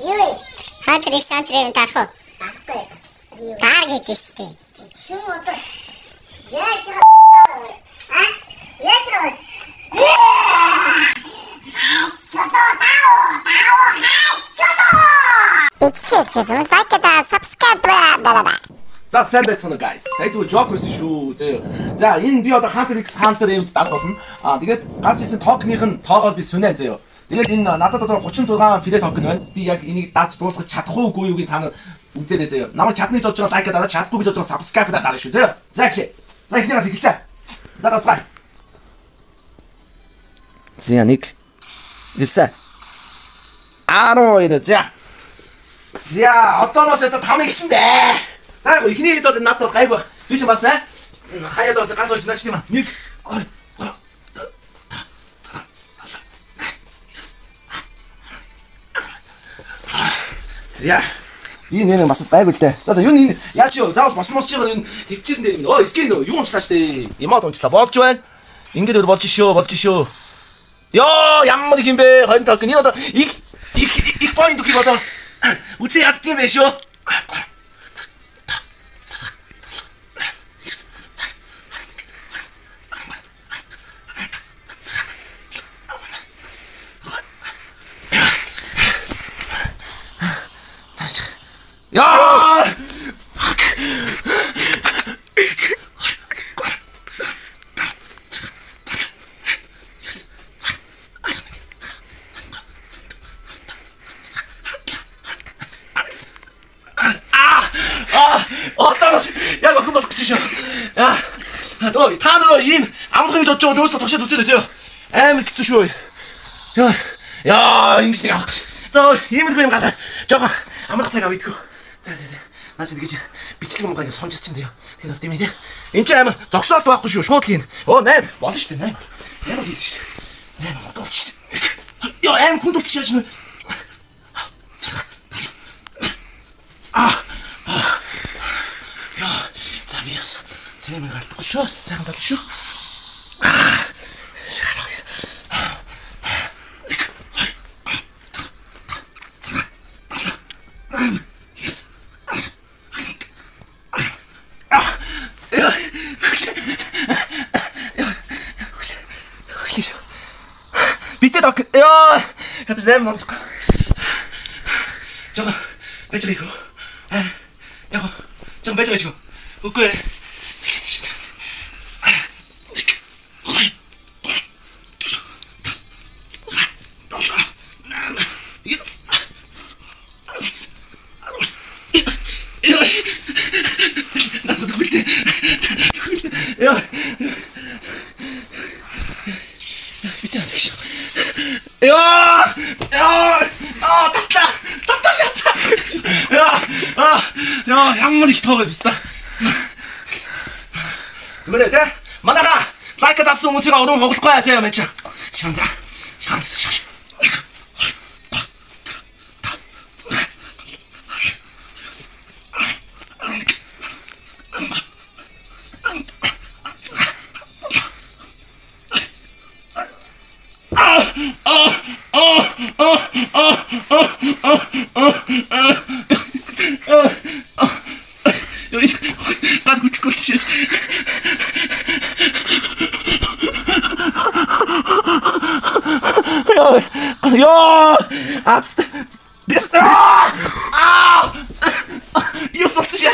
Юу? Хантрик тарах уу? Тарахгүй. Таар гэдэг штэ. Чүм одоо яаж байгаа? Яаж байгаа? За сайн байцгаана guys. Сайн зүгээр жок байсан шүү. За энэ би одоо Hunter x Hunter эвд дал болно. Тэгээд гарч исэн токеных нь тоогоод би сүнэ заяа. Тэгээд энэ надад одоо 36 фидэ токен байна. Би яг энийг дааж дуусгах чадах уугүй юу гэж та нар үзээрэй заяа. Намайг чадныг бодож байгаа лайк дараа, чадахгүй гэж бодож байгаа subscribe дараа шүү заяа. За эхлэе. За эхнийгээс эхэлцээ. За дасгай. Зяник. Илсэ. Ароо за. За одооноос одоо 5 эхлэндээ. За ихний хэд бол надад гайг байх. Би ч бас хаяад бас ганц уушнаач тийм аа. 1 За. Би нэг бас гайг үлдээ. За юу энэ яач юу? Заавал босмосч байгаа энэ хөвчээсэн дээр юм. Скин юу унчлаа штэ. Эмод унчлаа. Болж байна. Ингээд болж шүү. Йоо, ямар их юм бэ? 20 токен. Энэ одоо их point өгөх одоо бас үгүй яддаг юм биш үү? Ja! Fuck! 어떠시? 야, 너 그거 그치셔. 야, 너 타는 임 아무튼 저쪽 저기서 도시 도시 되죠. 그치쇼. 야, 인기야. 너 임을 그냥 가자. 저거 아무나 제가 위트고. За. Наач ингэж бичлэг мөнгөний сонжс чинь заяа. Тэгээд бас тийм ээ. Энд чинь амар зогсоод байхгүй шүү. Шууд хийн. 8 болно шүү дээ. 8 хийсэн шүү дээ. 8 бодолч шүү дээ. Яа, аим хүн дутчих яаж нэ. Яа, за би яса. Цэмэг алдахгүй шүү. Сайхан дал шүү. 밑에 다 야, 하여튼 내 몸. 저거 배짱 이거. 야, 저거 배짱 이거. 웃고 해. 나도 누굴 때. 야. 밑에 안 되겠어. 야, 양물이 더 비싸. 그러면 돼? 만나가. 라이크 다스 무시가 오늘 먹을 거야, 제가 맨 처음. 현자. 여기 빠르고 듣고 있지. 야, 진짜 됐어. 이거 섭취야.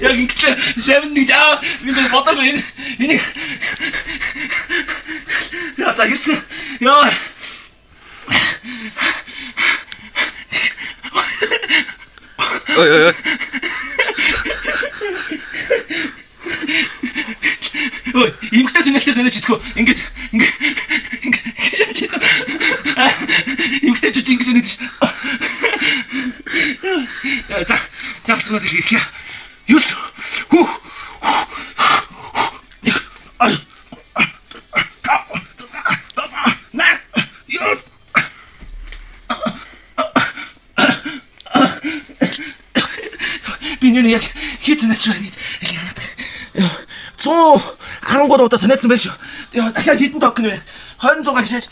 여기 그때 셰프님자 민들 못하고 이니 야 자기스 야 임국대 전에 짓고 임국대 저 찡기 전에 자 전화들 이렇게 유스 энэ яг хийц санаач байгаа нэг. 113 удаа санаацсан байх шүү. Тэгээ дахиад хэдэн ток нэ? 26 гэж.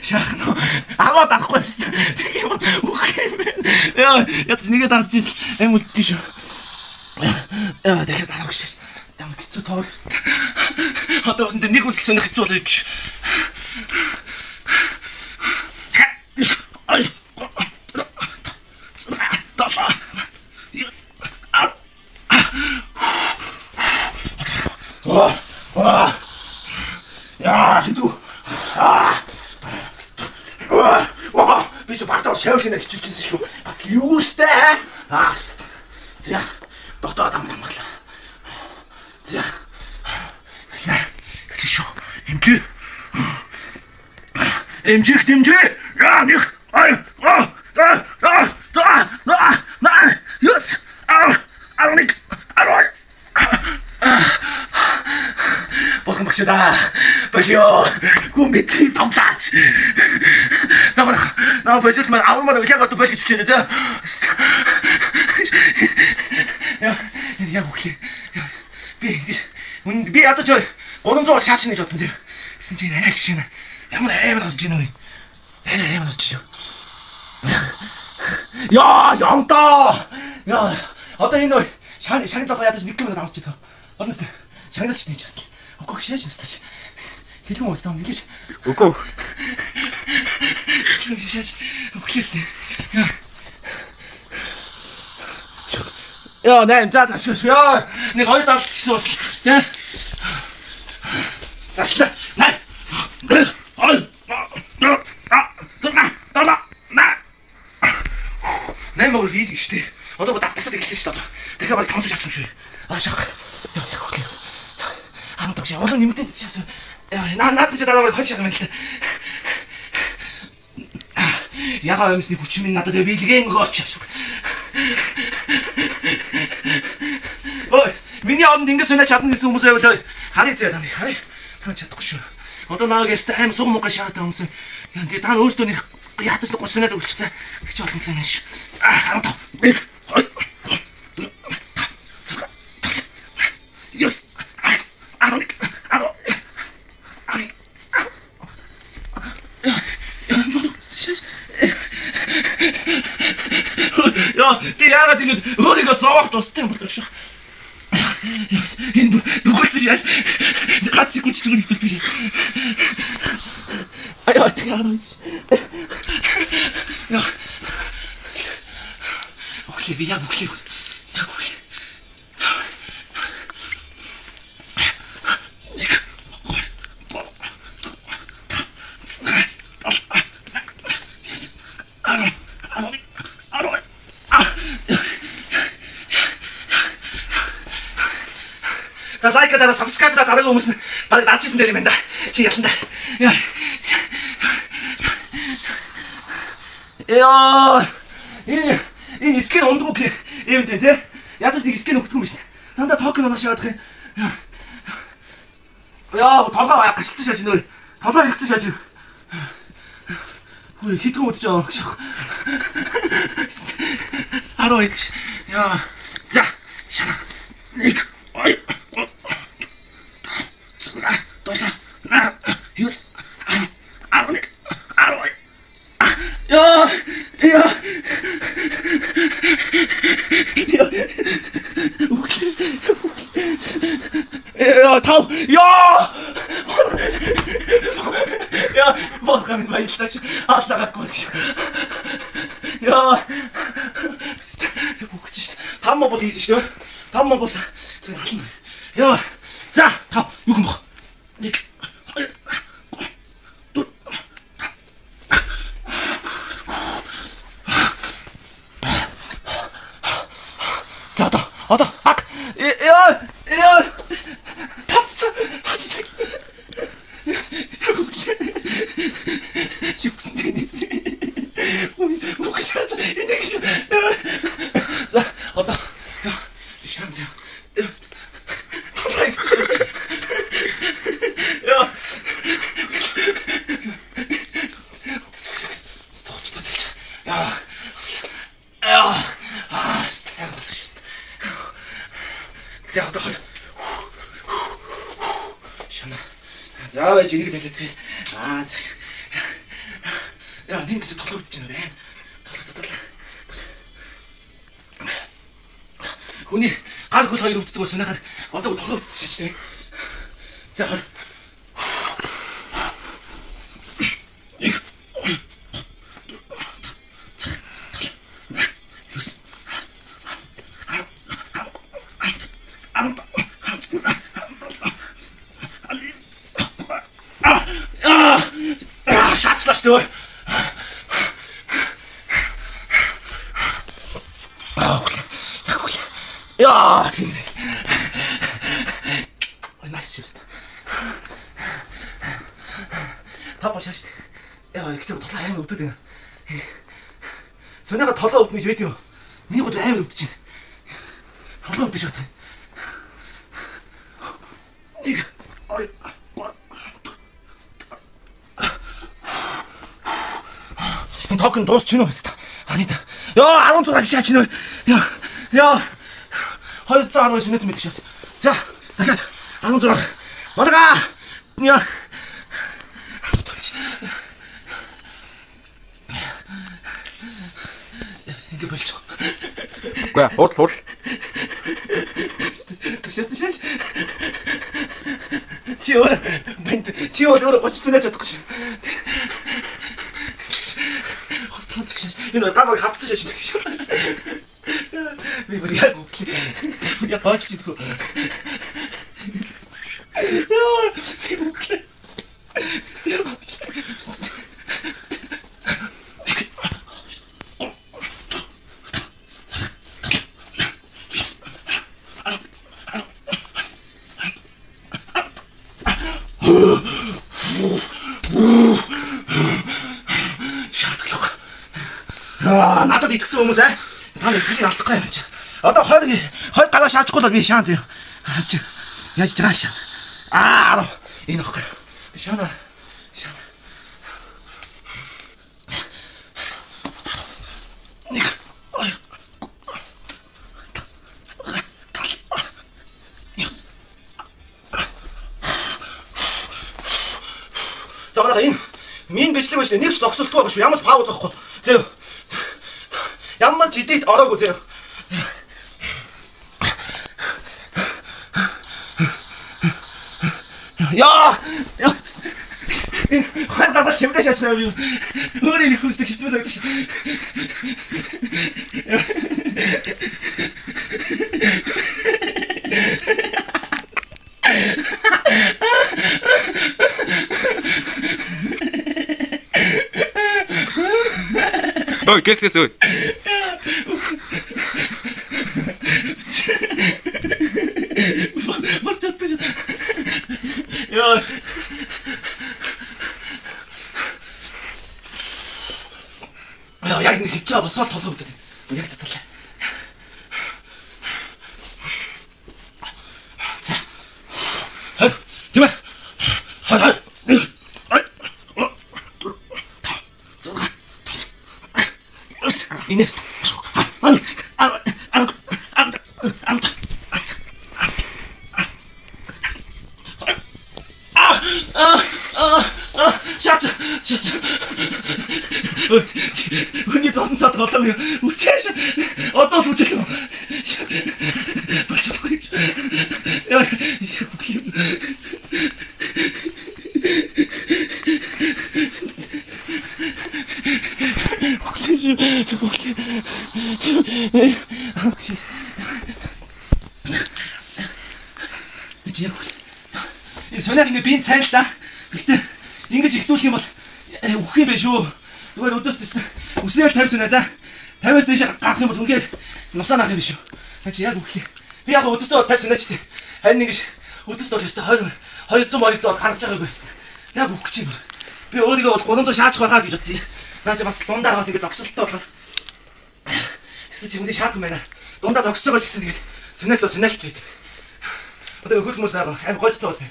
Шахно. Агуу дарахгүй юмсан. Үгүй юм. Яд нэгэ дарж ил эм үлдчих шүү. Дахиад дараагүй шээ. Ямар хэцүү тоо юмсан. Одоо нэг үлдсэн хэцүү болоо гэж. Ай. Я, хэдүү. Би ч багтаа шавлын хичээлжсэн шүү. Бас юу штэ? За. Доктор ам намглаа. За. Хэшүү. Эмжих дэмжээ. Я нэг. Ай. Yes. Ароник. Арой. Бахан багшда. Болио. Гүмбит тамлаач. Замаа. Наа болио мань авмаар яг болио чичээ зэ. Я бүхий. Би ядаж 300 шаачны гэж бодсон зэ. Гэсэн чинь аа жишээ. Ямар амар болж байна вэ? Амар болж шүү. Я, ямта. Я. Одоо энэ шагнал жоо ядаж нэг юм авч чийдээ. Болно тест. Шагналч тийж бас. Үгүй шааш нэстэж. Хэлэн уус таа хэлж. Үгүй. Шааш. Үгүй л дээ. Я, nee, за. Нэг хоёр далдчихсан бас. Тэ. За. Nee. Nej må vise det. Og då var det så det gick lite. Det kan vara tant så jag tror. Шах. Han тагш яваа нэмэгдээд сейчас. Наад ч дараа хол шах юм л. Ягаа юмсны хүч минь надад биелгэн gooч. Ой, миний аванд ингэж сонирч чадна гэсэн хүмүүс байвал харъя зэ тань. Харъя. Та чадахгүй шүү. Одоо наагээс аим суг муга шаатай хүмүүс. Тэгээ та өөрсдөө нэг ятаж 30 санаад үлчээ. Гэж болно юм шиг. 15. Yes. Ja, die Jahre, die Rüdiger Zauber, das Tempel. Du holst dich erst. Du kannst dich gut zurück. Ja. Okay, wie ja, okay. Ja, okay. За лайк дараа subscribe дараагийн хүмүүс нь баг наачсан дээр юм байна да. Чи ялан да. Яа. Энэ скин ундгуу юм те. Ядаж нэг скин өгдөг юм биш. Дандаа токен унах шаадаг юм. Яа, толгой гашилсан шааж нөө. Толгой хэрэгцэн шааж. Хөөе, хитгэн удаж байгаа. Араа идэж. Яа. За, шана. Нэг. Ой. Ja, tau! Ja! Ja, wat gaan we bij je slasje? Als daar gaat komen. Ja. Tamma bol хийсэн шүү. Тамма бол яа. За, тав. Юу юм бэ? Нэг. За, одоо. Ак. Яа. За, одоо. Шанс. байж энийг хэлээд. Аа. Яа, нэг хэсэг толгой идчихэж байна вэ? Толгой. Хүний гар хөл хоёр өвддөг бас өнөхөр одоо толгой идчихэж байна. За. Шатслаа шүү. Яа. Ой, насчивста. Тапа шашт. Яа, ихтэй толгой амар өвдөд байна. Сонега толгой өвдөн гэж байд юу? Миний гол амар өвдөж байна. Толгой өвдөж шат. Нэг. Ой. Токен дуусч гинөө хэвээр. Анита. Яа 16 гэж шаач гинөө. Яа. 210 шинэс мэд шээс. За, дахиад 16. Бодгаа. Яа. Ингэ болчих. Үгүй хурд. Шээс. Чи өөр 30 цэнэж чадахгүй шүү. Энэ гавь хатсан шаш шүү. Би яг үгүй. Я бачи дгүй. Надад итгэсэн хүмүүс та нэг төлийг алдахгүй юм чи. Одоо хойд гараа шаачгүй л би шаан зөө. Яаж жааш. Энэ хог. Шаана. Ник. Ой. Заавал энэ минь бичлэг байж нэг ч зогсолтгүй байгаа шүү. Ямар ч пауз авахгүй. Зөө. Ямар ч идэт ороогүй зөө. Яа! Хай гадаа чимдэ шаачнаа би. Өөрөө нэг хүсдэг хитмээс өгдөг шээ. Ой, geht's jetzt so? Was hat das? Ja. Ja, яг нэг хөвчөө бас бол толгой өвдөд. Яг цаталаа. За. Хай. Тэмээ. Хай. Инээс. Шат. Хүний зодон цад голоо үчээш. Одоо л үчээх юм. Болчихгүй. Яа. Сонир ингэ би цайлтаа. Гэтэ ингэж ихтүүлэх юм бол үхэх юм байх шүү. Зүгээр өдөөс тест. Үснээр 50 сүнэ за. 50-аас дээш гарах юм бол үнээр нусаа наах юм биш үү. Чи яг үхэх. Би яг өдөөсөө 50 сүнэ ч тийм. Харин ингэж өдөөсөө тест 200 морицоор гаргаж байгаагүй байсан. Яг үхэх чинь. Би өөрийгөө бол 300 шаачих байгаад гэж бодсон. Наач бас дундаа бас ингэ зогсолттой болохоор. Тэгсэн чинь шаат юм байна. Дундаа зогсож байгаа ч гэсэн тэгээд сүнэлт байт. Одоо хөлмөс аим гойцсон бас.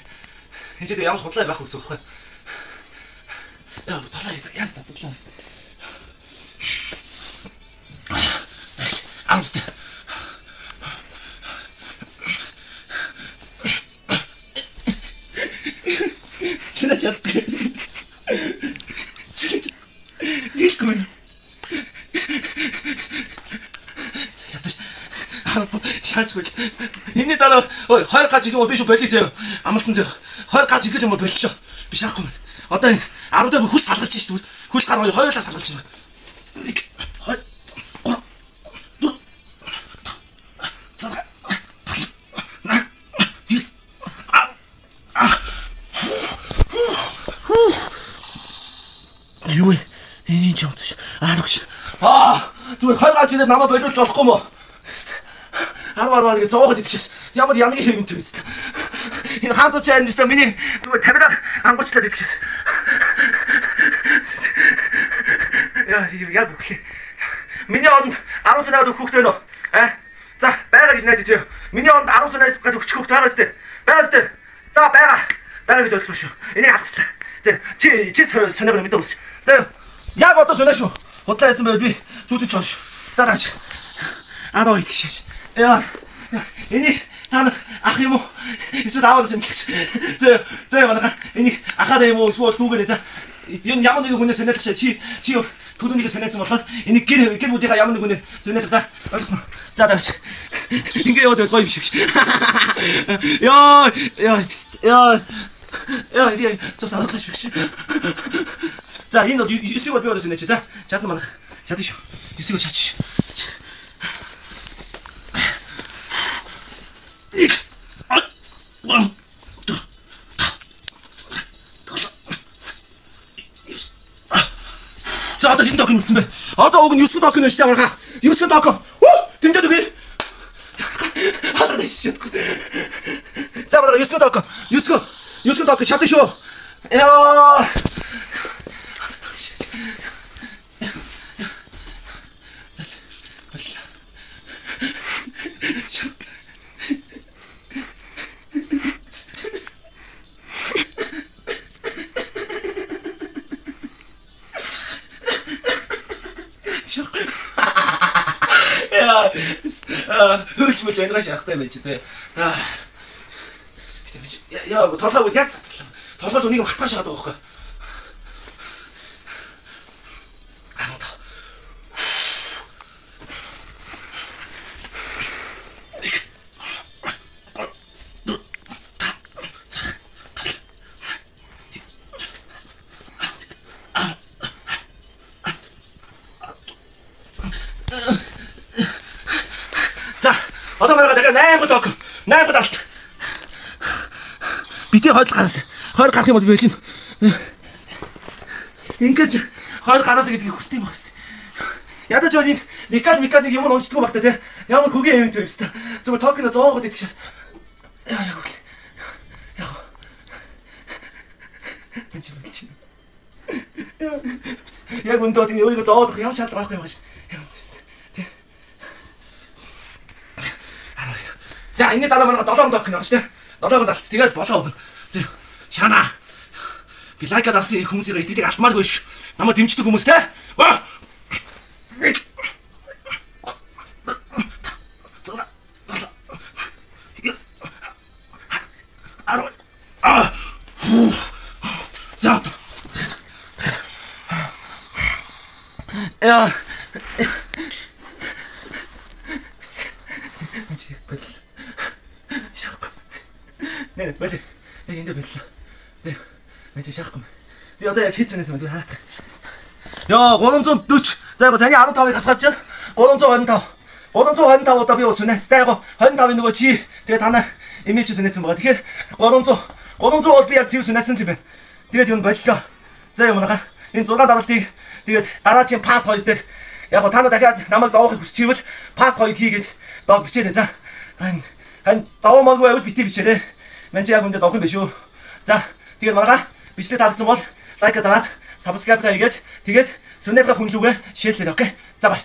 Энд дээр ямар судлаа байх үгүй байхгүй. Яа, талаа яг задлаа. Амст. 지나지 않고. 지나지. 니꺼. 샤츠고 인내 따라 허약까지 좀 배쇼 배지죠 아무튼 저 허약까지 그 좀 배시죠 비샤고면 어떤 아무도 후시 살았지 후시 가로 허약사 살았지 이렇게 유에 인정 아 혹시 좀 허약까지 남아 배줄 줄 없고 뭐 하루 이게 저거 어디 드셨어? 야무디 양이 힘이 들었어. 이 하도 짠 있어 미니 또 대배다 안 고치다 드셨어. 야 그렇게 미니언 아로스 나도 국대노. 에? 자 배가 기지나 드세요. 미니언 아로스 나 가지고 국대 하랬을 때 배웠을 때. 자 배가 기저 드시오. 이제 알았어. 제 선행을 믿어 보시오. 자 야가 어떤 선행쇼? 어떻게 했으면 비 두두 쳐쇼. 자 다시. 아너 이렇게 씨. 야, 이니 나는 아까 뭐 있어 나와도 재밌겠지. 저 뭐가 이니 아까도 뭐 수업 두고 되자. 이런 야만들 군대 선내듯이 지요 도둑이가 선내지 못한 이니 길게 무대가 야만들 군대 선내듯자. 자, 다시 이게 어디 거기 씨. 야, 이리 저 사람 다시 씨. 자, 이너 유수가 배워서 선내지. 자, 그만. 자, 드셔. 유수가 샷지. 자, 아따 힘도 아끼는 무슨 아따 오근 뉴스도 아끼는 시장을 가. 뉴스도 아까. 등자도 왜? 아따 내 씨. 자, 맞아 뉴스도 아까. 뉴스도 아까 샷 드셔. 야. hörst du mit deinen Recht achter mit 진짜 야 뭐 더 사고 더 사고 이거 확 다시 가도 올까 어떤 말가 내가 내부터 밑에 허리 깔았어. 허리 깔게 못 배긴. 인까지 허리 깔아서 이렇게 고스티 먹었어. 야다 저기 니까지 이거 너무 시트고 막대 돼. 야 뭐 그게 의미 있다. 정말 더 끊어 저거 돼 드셨어. 야. 야 근데 어디 이거 저거 그냥 샷 막고 먹었어. 자, 이제 따라 말하면 너랑 그냥 시대. 너랑 다 네가 봐서. 저 샤나. 비라이카 다시 공시를 이때 아주 말고 있어. 나만 딤치도 고무스 돼. 와. 자. 야. 네, 맞아. 여기 인데 됐어. 네, 맞아, 시작하면. 여자 키친에서 먼저 하다. 야, 거는 좀 늦. 자, 뭐 자기 아름다움에 가서 갔죠? 거는 좀 한다고 답이 오스네. 스타고 한다고 있는 거지. 되게 다나 이미지 선했지 뭐 어떻게? 거는 좀 어떻게 지우 선했은 집에. 되게 지금 멋있어. 자, 뭐나가. 인 조가 다르지. 되게 다라치 파스터 있을 때. 야, 거 다나 다가 남을 저거 지우 파스터 이게 너 비치 되자. 한 저거 먹고 왜 비티 비치래? Mensen hebben dit ook een beetje. Ja, die gaan we gaan daar zo like dat. Subscribe dat je get. Die get. Zo net nog een keer. Shit, oké. Daarbij.